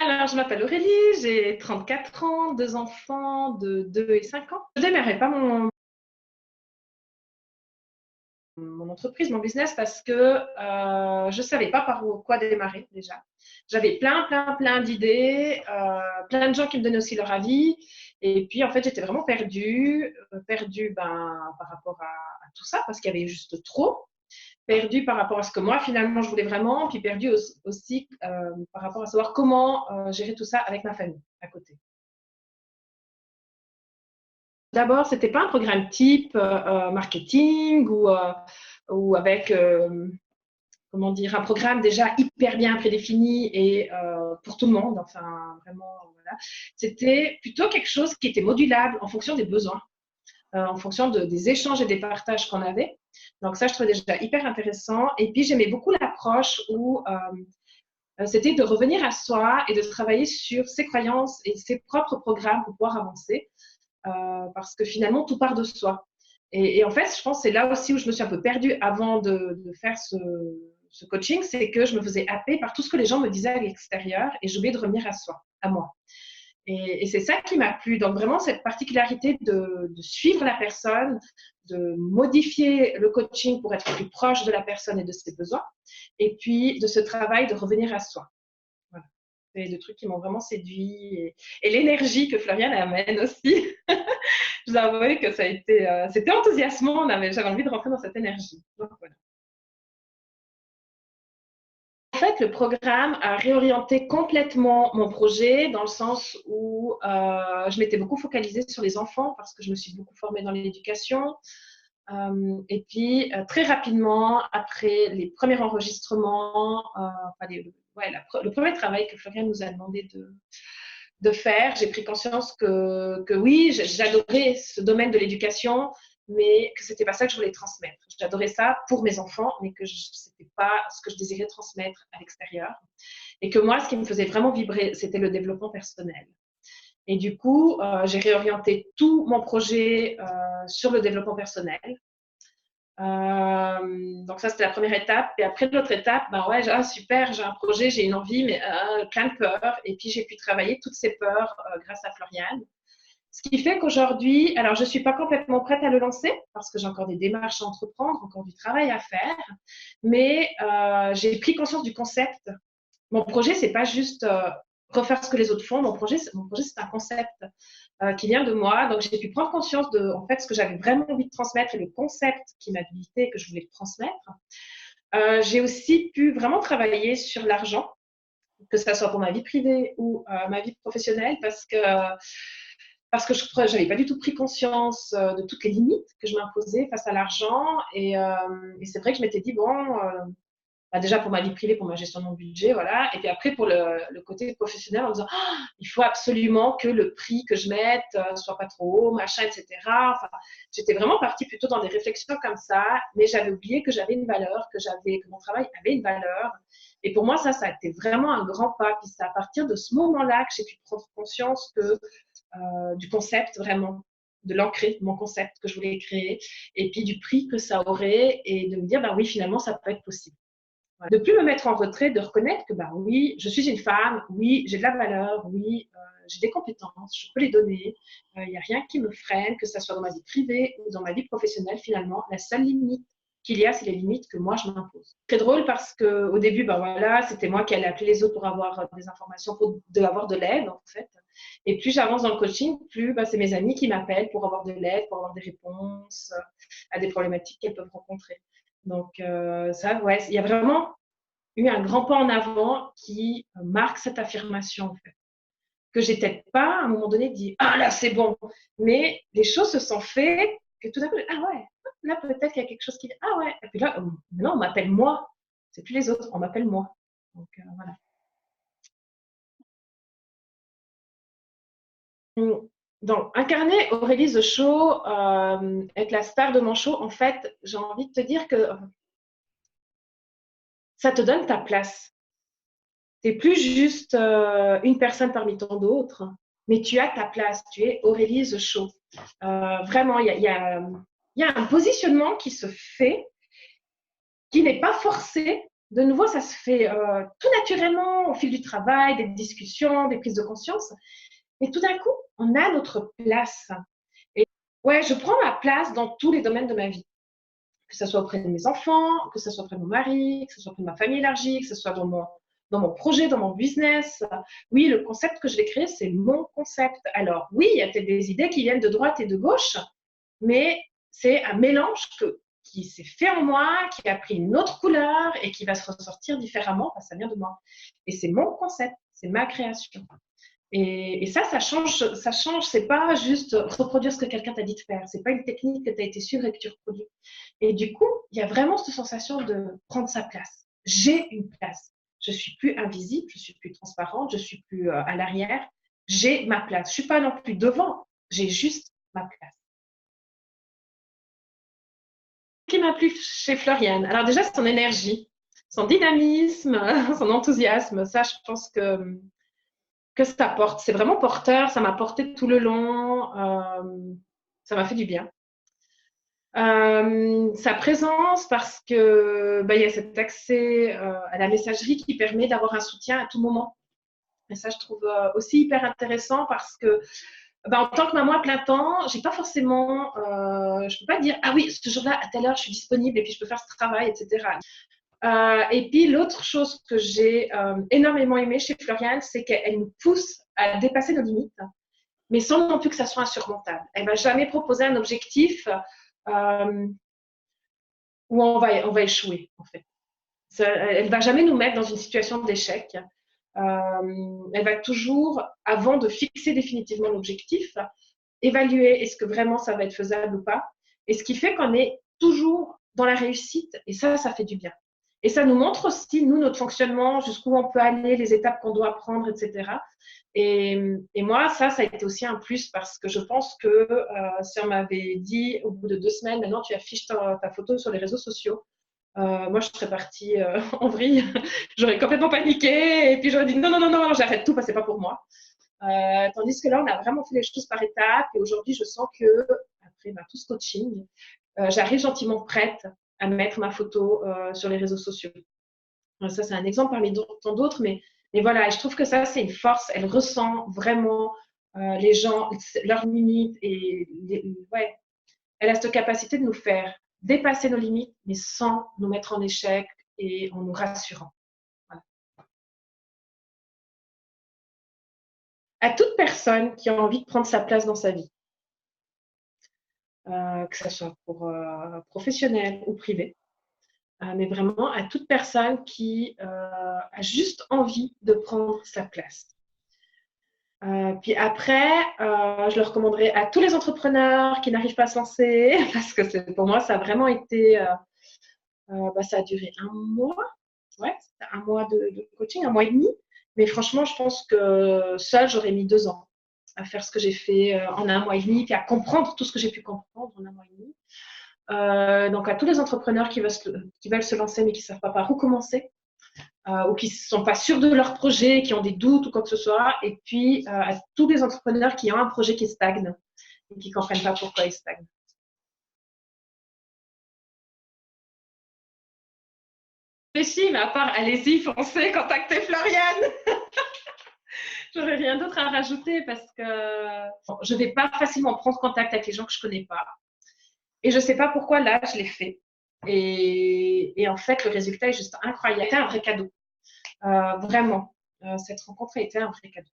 Alors, je m'appelle Aurélie, j'ai 34 ans, deux enfants de 2 et 5 ans. Je ne démarrais pas mon entreprise, mon business, parce que je ne savais pas quoi démarrer déjà. J'avais plein d'idées, plein de gens qui me donnaient aussi leur avis. Et puis, en fait, j'étais vraiment perdue par rapport à tout ça, parce qu'il y avait juste trop. Perdue par rapport à ce que moi, finalement, je voulais vraiment, puis perdue aussi par rapport à savoir comment gérer tout ça avec ma famille à côté. D'abord, c'était pas un programme type marketing ou avec comment dire un programme déjà hyper bien prédéfini et pour tout le monde. Enfin, vraiment, voilà. C'était plutôt quelque chose qui était modulable en fonction des besoins, en fonction des échanges et des partages qu'on avait. Donc ça, je trouvais déjà hyper intéressant. Et puis j'aimais beaucoup l'approche où c'était de revenir à soi et de travailler sur ses croyances et ses propres programmes pour pouvoir avancer. Parce que finalement, tout part de soi. Et en fait, je pense que c'est là aussi où je me suis un peu perdue avant de faire ce coaching, c'est que je me faisais happer par tout ce que les gens me disaient à l'extérieur et j'oubliais de revenir à soi, à moi. Et c'est ça qui m'a plu. Donc vraiment, cette particularité de suivre la personne, de modifier le coaching pour être plus proche de la personne et de ses besoins, et puis de ce travail de revenir à soi. Voilà. C'est des trucs qui m'ont vraiment séduit et l'énergie que Floriane amène aussi. Je vous avouer que ça a été, c'était enthousiasmant. J'avais envie de rentrer dans cette énergie. Donc, voilà. En fait, le programme a réorienté complètement mon projet dans le sens où je m'étais beaucoup focalisée sur les enfants parce que je me suis beaucoup formée dans l'éducation. Et puis, très rapidement, après les premiers enregistrements, le premier travail que Florian nous a demandé de faire, j'ai pris conscience que oui, j'adorais ce domaine de l'éducation, mais que c'était pas ça que je voulais transmettre. J'adorais ça pour mes enfants, mais que c'était pas ce que je désirais transmettre à l'extérieur. Et que moi, ce qui me faisait vraiment vibrer, c'était le développement personnel. Et du coup, j'ai réorienté tout mon projet sur le développement personnel. Donc ça, c'était la première étape. Et après, l'autre étape, ben ouais, super, j'ai un projet, j'ai une envie, mais plein de peurs. Et puis, j'ai pu travailler toutes ces peurs grâce à Floriane. Ce qui fait qu'aujourd'hui, alors je ne suis pas complètement prête à le lancer parce que j'ai encore des démarches à entreprendre, encore du travail à faire, mais j'ai pris conscience du concept. Mon projet, c'est pas juste refaire ce que les autres font. Mon projet, c'est un concept qui vient de moi. Donc, j'ai pu prendre conscience de en fait, ce que j'avais vraiment envie de transmettre et le concept qui m'habitait et que je voulais transmettre. J'ai aussi pu vraiment travailler sur l'argent, que ce soit pour ma vie privée ou ma vie professionnelle, parce que je n'avais pas du tout pris conscience de toutes les limites que je m'imposais face à l'argent. Et c'est vrai que je m'étais dit, bon, bah déjà pour ma vie privée, pour ma gestion de mon budget, voilà. Et puis après pour le côté professionnel en disant, oh, il faut absolument que le prix que je mette soit pas trop haut, machin, etc. Enfin, j'étais vraiment partie plutôt dans des réflexions comme ça, mais j'avais oublié que j'avais une valeur, que mon travail avait une valeur. Et pour moi, ça a été vraiment un grand pas. Puis c'est à partir de ce moment-là que j'ai pu prendre conscience du concept vraiment, de l'ancrer, mon concept que je voulais créer, et puis du prix que ça aurait, et de me dire, bah oui, finalement, ça peut être possible. De plus me mettre en retrait, de reconnaître que bah oui, je suis une femme, oui, j'ai de la valeur, oui, j'ai des compétences, je peux les donner, il n'y a rien qui me freine, que ce soit dans ma vie privée ou dans ma vie professionnelle finalement. La seule limite qu'il y a, c'est les limites que moi je m'impose. Très drôle parce qu'au début, bah voilà, c'était moi qui allais appeler les autres pour avoir des informations, pour avoir de l'aide en fait. Et plus j'avance dans le coaching, plus bah, c'est mes amis qui m'appellent pour avoir de l'aide, pour avoir des réponses à des problématiques qu'elles peuvent rencontrer. Donc ça, ouais, il y a vraiment eu un grand pas en avant qui marque cette affirmation en fait. Que j'ai peut-être pas à un moment donné dit ah là c'est bon, mais les choses se sont faites que tout d'un coup ah ouais, là peut-être qu'il y a quelque chose qui ah ouais, et puis là maintenant on m'appelle moi, c'est plus les autres, on m'appelle moi. Donc voilà. Donc, incarner Aurélie The Show, être la star de mon show, en fait, j'ai envie de te dire que ça te donne ta place. Tu n'es plus juste une personne parmi tant d'autres, mais tu as ta place. Tu es Aurélie The Show. Vraiment, il y a un positionnement qui se fait, qui n'est pas forcé, de nouveau, ça se fait tout naturellement au fil du travail, des discussions, des prises de conscience. Et tout d'un coup, on a notre place. Et ouais, je prends ma place dans tous les domaines de ma vie. Que ce soit auprès de mes enfants, que ce soit auprès de mon mari, que ce soit auprès de ma famille élargie, que ce soit dans mon projet, dans mon business. Oui, le concept que je vais créer, c'est mon concept. Alors oui, il y a peut-être des idées qui viennent de droite et de gauche, mais c'est un mélange qui s'est fait en moi, qui a pris une autre couleur et qui va se ressortir différemment, parce que ça vient de moi. Et c'est mon concept, c'est ma création. Et ça change, ça change. C'est pas juste reproduire ce que quelqu'un t'a dit de faire. C'est pas une technique que tu as été suivre et que tu reproduis. Et du coup, il y a vraiment cette sensation de prendre sa place. J'ai une place. Je suis plus invisible, je suis plus transparente, je suis plus à l'arrière. J'ai ma place. Je suis pas non plus devant. J'ai juste ma place. Ce qui m'a plu chez Floriane, alors déjà son énergie, son dynamisme, son enthousiasme. Ça, je pense que ça porte. C'est vraiment porteur, ça m'a porté tout le long, ça m'a fait du bien. Sa présence parce que il y a cet accès à la messagerie qui permet d'avoir un soutien à tout moment. Et ça, je trouve aussi hyper intéressant parce que en tant que maman à plein temps, j'ai pas forcément, je peux pas dire ah oui ce jour-là à telle heure je suis disponible et puis je peux faire ce travail, etc. Et puis l'autre chose que j'ai énormément aimé chez Floriane, c'est qu'elle nous pousse à dépasser nos limites, mais sans non plus que ça soit insurmontable. Elle va jamais proposer un objectif où on va échouer, en fait. Elle va jamais nous mettre dans une situation d'échec. Elle va toujours, avant de fixer définitivement l'objectif, évaluer est-ce que vraiment ça va être faisable ou pas. Et ce qui fait qu'on est toujours dans la réussite. Et ça fait du bien. Et ça nous montre aussi, nous, notre fonctionnement, jusqu'où on peut aller, les étapes qu'on doit prendre, etc. Et moi, ça a été aussi un plus parce que je pense que si on m'avait dit au bout de 2 semaines, maintenant tu affiches ta photo sur les réseaux sociaux, moi, je serais partie en vrille. J'aurais complètement paniqué et puis j'aurais dit non, non, non, non, j'arrête tout, c'est pas pour moi. Tandis que là, on a vraiment fait les choses par étapes et aujourd'hui, je sens que, après tout ce coaching, j'arrive gentiment prête à mettre ma photo sur les réseaux sociaux. Ça, c'est un exemple parmi tant d'autres, mais voilà, et je trouve que ça, c'est une force. Elle ressent vraiment les gens, leurs limites et ouais, elle a cette capacité de nous faire dépasser nos limites, mais sans nous mettre en échec et en nous rassurant. Voilà. À toute personne qui a envie de prendre sa place dans sa vie, que ce soit pour professionnel ou privé, mais vraiment à toute personne qui a juste envie de prendre sa place. Puis après, je le recommanderais à tous les entrepreneurs qui n'arrivent pas à se lancer, parce que pour moi, ça a vraiment été, ça a duré 1 mois, ouais, 1 mois de coaching, 1 mois et demi. Mais franchement, je pense que seule, j'aurais mis 2 ans à faire ce que j'ai fait en 1 mois et demi, puis à comprendre tout ce que j'ai pu comprendre en 1 mois et demi. Donc à tous les entrepreneurs qui veulent se lancer mais qui ne savent pas par où commencer, ou qui ne sont pas sûrs de leur projet, qui ont des doutes ou quoi que ce soit, et puis à tous les entrepreneurs qui ont un projet qui stagne et qui ne comprennent pas pourquoi il stagne. Mais si, mais à part, allez-y, foncez, contactez Floriane. J'aurais rien d'autre à rajouter parce que je ne vais pas facilement prendre contact avec les gens que je ne connais pas. Et je ne sais pas pourquoi là, je l'ai fait. Et en fait, le résultat est juste incroyable. C'était un vrai cadeau. Vraiment, cette rencontre a été un vrai cadeau.